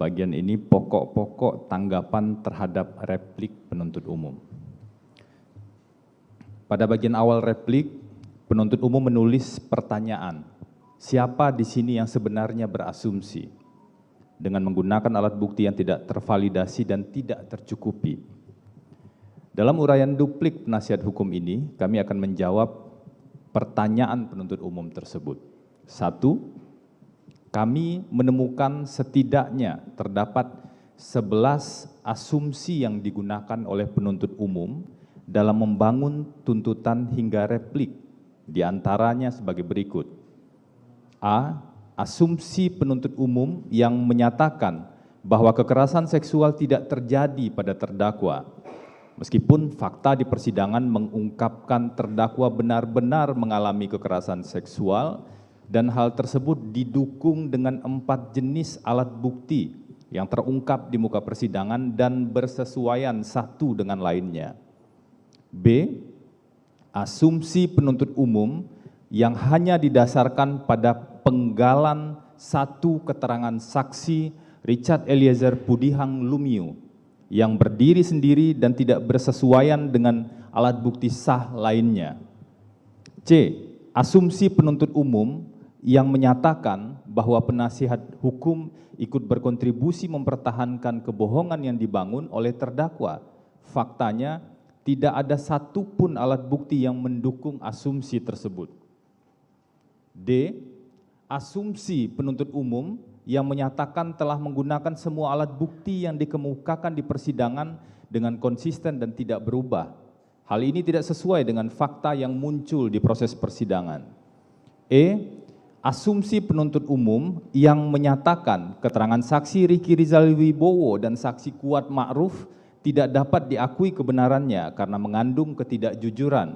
bagian ini pokok-pokok tanggapan terhadap replik penuntut umum. Pada bagian awal replik, penuntut umum menulis pertanyaan, siapa di sini yang sebenarnya berasumsi dengan menggunakan alat bukti yang tidak tervalidasi dan tidak tercukupi. Dalam uraian duplik penasihat hukum ini, kami akan menjawab pertanyaan penuntut umum tersebut. 1. Kami menemukan setidaknya terdapat 11 asumsi yang digunakan oleh penuntut umum dalam membangun tuntutan hingga replik, di antaranya sebagai berikut. A. Asumsi penuntut umum yang menyatakan bahwa kekerasan seksual tidak terjadi pada terdakwa, meskipun fakta di persidangan mengungkapkan terdakwa benar-benar mengalami kekerasan seksual dan hal tersebut didukung dengan 4 jenis alat bukti yang terungkap di muka persidangan dan bersesuaian satu dengan lainnya. B. Asumsi penuntut umum yang hanya didasarkan pada penggalan satu keterangan saksi Richard Eliezer Pudihang Lumiu yang berdiri sendiri dan tidak bersesuaian dengan alat bukti sah lainnya. C. Asumsi penuntut umum yang menyatakan bahwa penasihat hukum ikut berkontribusi mempertahankan kebohongan yang dibangun oleh terdakwa. Faktanya, tidak ada satupun alat bukti yang mendukung asumsi tersebut. D. Asumsi penuntut umum yang menyatakan telah menggunakan semua alat bukti yang dikemukakan di persidangan dengan konsisten dan tidak berubah. Hal ini tidak sesuai dengan fakta yang muncul di proses persidangan. E. Asumsi penuntut umum yang menyatakan keterangan saksi Riki Rizal Wibowo dan saksi Kuat Ma'ruf tidak dapat diakui kebenarannya karena mengandung ketidakjujuran.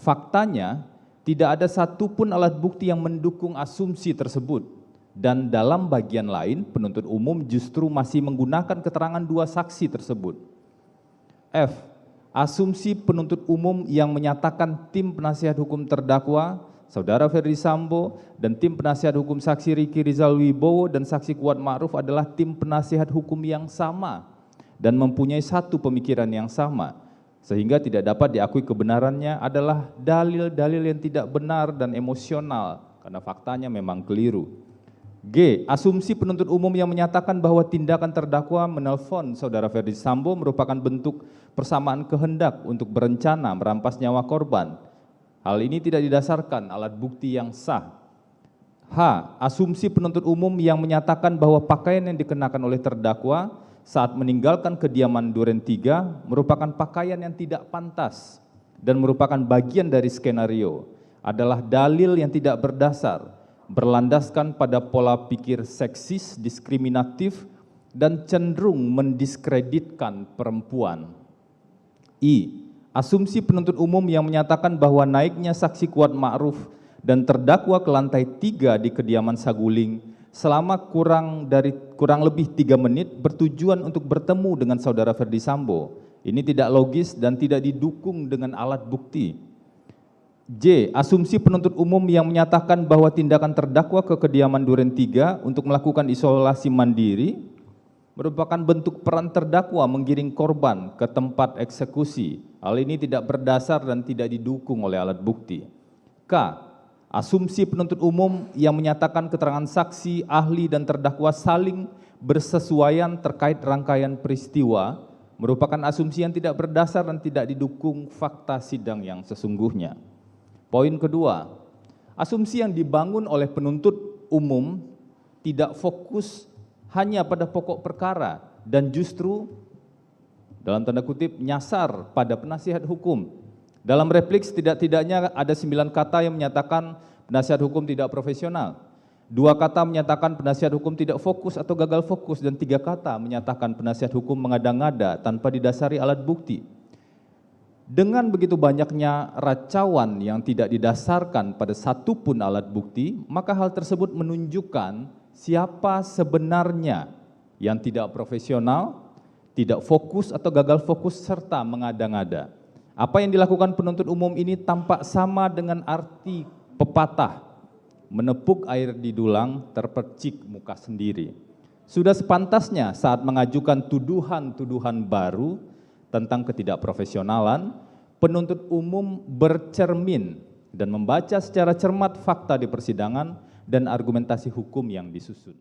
Faktanya, tidak ada satupun alat bukti yang mendukung asumsi tersebut. Dan dalam bagian lain, penuntut umum justru masih menggunakan keterangan 2 saksi tersebut. F. Asumsi penuntut umum yang menyatakan tim penasihat hukum terdakwa, Saudara Ferdi Sambo, dan tim penasihat hukum saksi Riki Rizal Wibowo dan saksi Kuat Ma'ruf adalah tim penasihat hukum yang sama dan mempunyai satu pemikiran yang sama, sehingga tidak dapat diakui kebenarannya adalah dalil-dalil yang tidak benar dan emosional, karena faktanya memang keliru. G. Asumsi penuntut umum yang menyatakan bahwa tindakan terdakwa menelpon Saudara Ferdi Sambo merupakan bentuk persamaan kehendak untuk berencana merampas nyawa korban. Hal ini tidak didasarkan alat bukti yang sah. H. Asumsi penuntut umum yang menyatakan bahwa pakaian yang dikenakan oleh terdakwa saat meninggalkan kediaman Duren 3 merupakan pakaian yang tidak pantas dan merupakan bagian dari skenario adalah dalil yang tidak berdasar, berlandaskan pada pola pikir seksis, diskriminatif, dan cenderung mendiskreditkan perempuan. I. Asumsi penuntut umum yang menyatakan bahwa naiknya saksi Kuat Ma'ruf dan terdakwa ke lantai 3 di kediaman Saguling selama kurang lebih 3 menit bertujuan untuk bertemu dengan Saudara Ferdi Sambo. Ini tidak logis dan tidak didukung dengan alat bukti. J. Asumsi penuntut umum yang menyatakan bahwa tindakan terdakwa ke kediaman Duren 3 untuk melakukan isolasi mandiri merupakan bentuk peran terdakwa menggiring korban ke tempat eksekusi. Hal ini tidak berdasar dan tidak didukung oleh alat bukti. K. Asumsi penuntut umum yang menyatakan keterangan saksi, ahli, dan terdakwa saling bersesuaian terkait rangkaian peristiwa merupakan asumsi yang tidak berdasar dan tidak didukung fakta sidang yang sesungguhnya. Poin kedua, asumsi yang dibangun oleh penuntut umum tidak fokus hanya pada pokok perkara dan justru dalam tanda kutip nyasar pada penasihat hukum. Dalam replik setidak-tidaknya ada 9 kata yang menyatakan penasihat hukum tidak profesional, 2 kata menyatakan penasihat hukum tidak fokus atau gagal fokus, dan 3 kata menyatakan penasihat hukum mengada-ngada tanpa didasari alat bukti. Dengan begitu banyaknya racauan yang tidak didasarkan pada satupun alat bukti, maka hal tersebut menunjukkan siapa sebenarnya yang tidak profesional, tidak fokus atau gagal fokus, serta mengada-ngada. Apa yang dilakukan penuntut umum ini tampak sama dengan arti pepatah, menepuk air di dulang terpercik muka sendiri. Sudah sepantasnya saat mengajukan tuduhan-tuduhan baru tentang ketidakprofesionalan, penuntut umum bercermin dan membaca secara cermat fakta di persidangan dan argumentasi hukum yang disusun.